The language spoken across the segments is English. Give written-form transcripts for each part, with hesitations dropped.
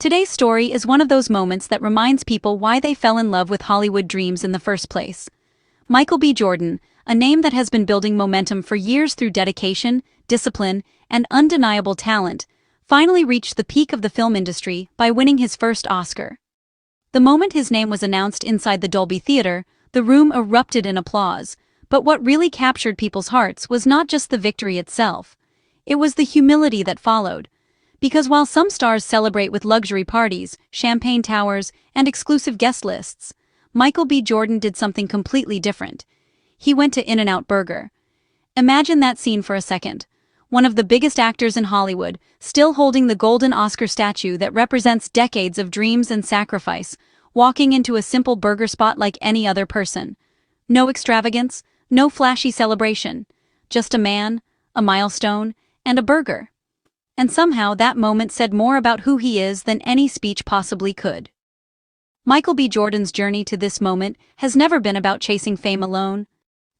Today's story is one of those moments that reminds people why they fell in love with Hollywood dreams in the first place. Michael B. Jordan, a name that has been building momentum for years through dedication, discipline, and undeniable talent, finally reached the peak of the film industry by winning his first Oscar. The moment his name was announced inside the Dolby Theater, the room erupted in applause, but what really captured people's hearts was not just the victory itself. It was the humility that followed. Because while some stars celebrate with luxury parties, champagne towers, and exclusive guest lists, Michael B. Jordan did something completely different. He went to In-N-Out Burger. Imagine that scene for a second. One of the biggest actors in Hollywood, still holding the golden Oscar statue that represents decades of dreams and sacrifice, walking into a simple burger spot like any other person. No extravagance, no flashy celebration. Just a man, a milestone, and a burger. And somehow that moment said more about who he is than any speech possibly could. Michael B. Jordan's journey to this moment has never been about chasing fame alone.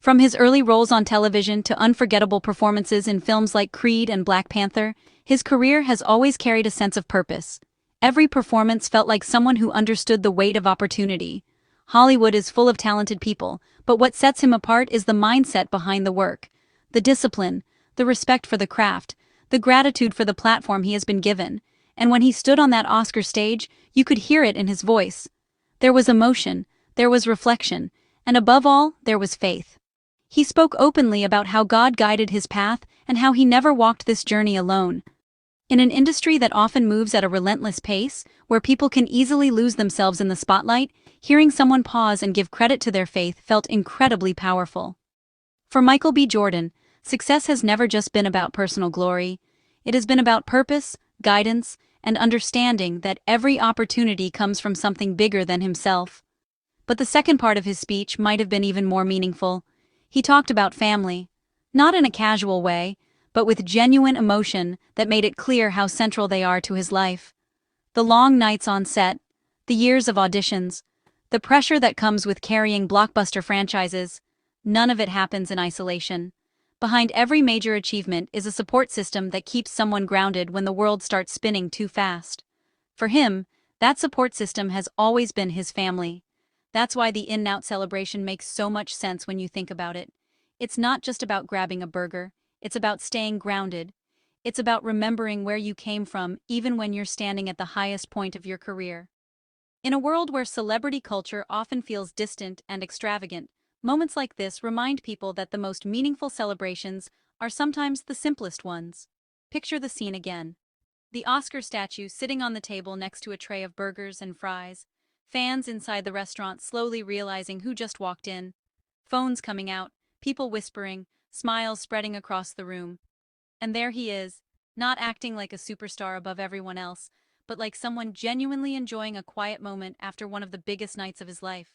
From his early roles on television to unforgettable performances in films like Creed and Black Panther, his career has always carried a sense of purpose. Every performance felt like someone who understood the weight of opportunity. Hollywood is full of talented people, but what sets him apart is the mindset behind the work, the discipline, the respect for the craft, the gratitude for the platform he has been given. And when he stood on that Oscar stage, you could hear it in his voice. There was emotion, there was reflection, and above all, there was faith. He spoke openly about how God guided his path and how he never walked this journey alone. In an industry that often moves at a relentless pace, where people can easily lose themselves in the spotlight, hearing someone pause and give credit to their faith felt incredibly powerful. For Michael B. Jordan, success has never just been about personal glory. It has been about purpose, guidance, and understanding that every opportunity comes from something bigger than himself. But the second part of his speech might have been even more meaningful. He talked about family, not in a casual way, but with genuine emotion that made it clear how central they are to his life. The long nights on set, the years of auditions, the pressure that comes with carrying blockbuster franchises, none of it happens in isolation. Behind every major achievement is a support system that keeps someone grounded when the world starts spinning too fast. For him, that support system has always been his family. That's why the In-N-Out celebration makes so much sense when you think about it. It's not just about grabbing a burger, it's about staying grounded. It's about remembering where you came from even when you're standing at the highest point of your career. In a world where celebrity culture often feels distant and extravagant, moments like this remind people that the most meaningful celebrations are sometimes the simplest ones. Picture the scene again. The Oscar statue sitting on the table next to a tray of burgers and fries. Fans inside the restaurant slowly realizing who just walked in. Phones coming out, people whispering, smiles spreading across the room. And there he is, not acting like a superstar above everyone else, but like someone genuinely enjoying a quiet moment after one of the biggest nights of his life.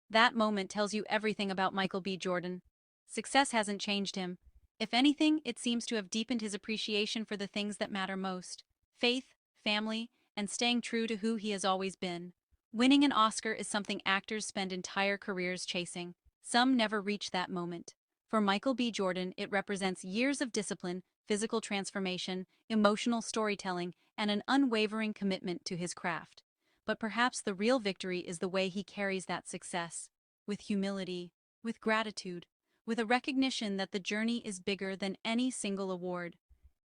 That moment tells you everything about Michael B. Jordan. Success hasn't changed him. If anything, it seems to have deepened his appreciation for the things that matter most: faith, family, and staying true to who he has always been. Winning an Oscar is something actors spend entire careers chasing. Some never reach that moment. For Michael B. Jordan, it represents years of discipline, physical transformation, emotional storytelling, and an unwavering commitment to his craft. But perhaps the real victory is the way he carries that success. With humility, with gratitude, with a recognition that the journey is bigger than any single award.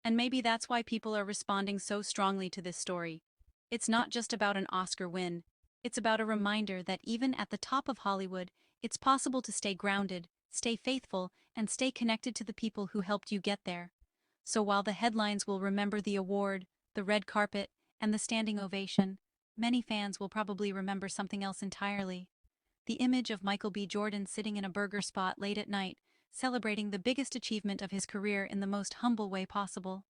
And maybe that's why people are responding so strongly to this story. It's not just about an Oscar win. It's about a reminder that even at the top of Hollywood, it's possible to stay grounded, stay faithful, and stay connected to the people who helped you get there. So while the headlines will remember the award, the red carpet, and the standing ovation, many fans will probably remember something else entirely. The image of Michael B. Jordan sitting in a burger spot late at night, celebrating the biggest achievement of his career in the most humble way possible.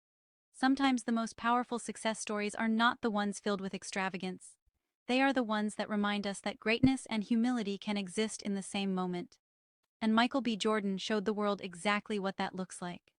Sometimes the most powerful success stories are not the ones filled with extravagance. They are the ones that remind us that greatness and humility can exist in the same moment. And Michael B. Jordan showed the world exactly what that looks like.